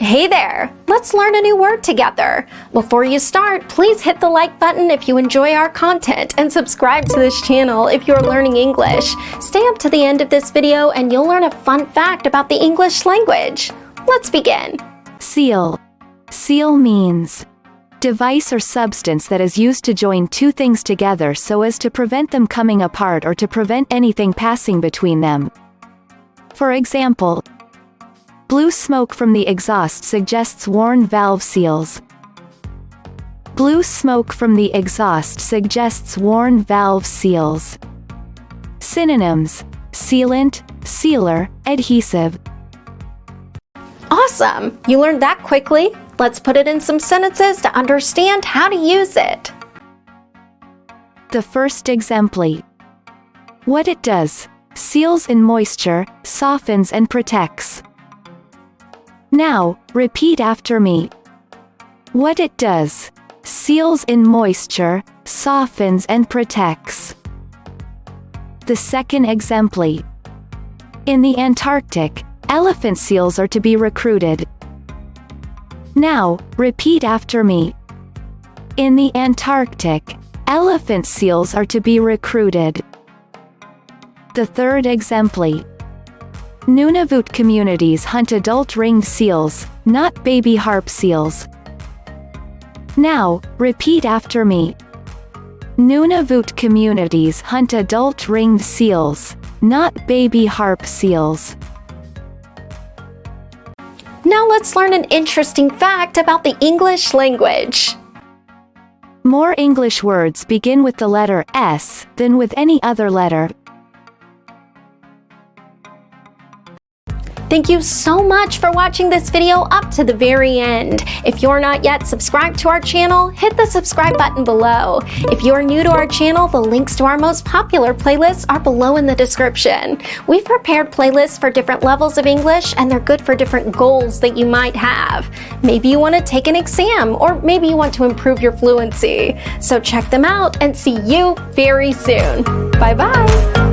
Hey there! Let's learn a new word together. Before you start, please hit the like button if you enjoy our content and subscribe to this channel if you're learning English. Stay up to the end of this video and you'll learn a fun fact about the English language. Let's begin. Seal. Seal means device or substance that is used to join two things together so as to prevent them coming apart or to prevent anything passing between them. For example, blue smoke from the exhaust suggests worn valve seals. Blue smoke from the exhaust suggests worn valve seals. Synonyms: sealant, sealer, adhesive. Awesome! You learned that quickly. Let's put it in some sentences to understand how to use it. The first exemplar. What it does: seals in moisture, softens and protects. Now, repeat after me. What it does: seals in moisture, softens and protects. The second exemplar. In the Antarctic, elephant seals are to be recruited. Now, repeat after me. In the Antarctic, elephant seals are to be recruited. The third exemplar. Nunavut communities hunt adult ringed seals, not baby harp seals. Now, repeat after me. Nunavut communities hunt adult ringed seals, not baby harp seals. Now let's learn an interesting fact about the English language. More English words begin with the letter S than with any other letter. Thank you so much for watching this video up to the very end. If you're not yet subscribed to our channel, hit the subscribe button below. If you're new to our channel, the links to our most popular playlists are below in the description. We've prepared playlists for different levels of English, and they're good for different goals that you might have. Maybe you want to take an exam, or maybe you want to improve your fluency. So check them out and see you very soon. Bye-bye.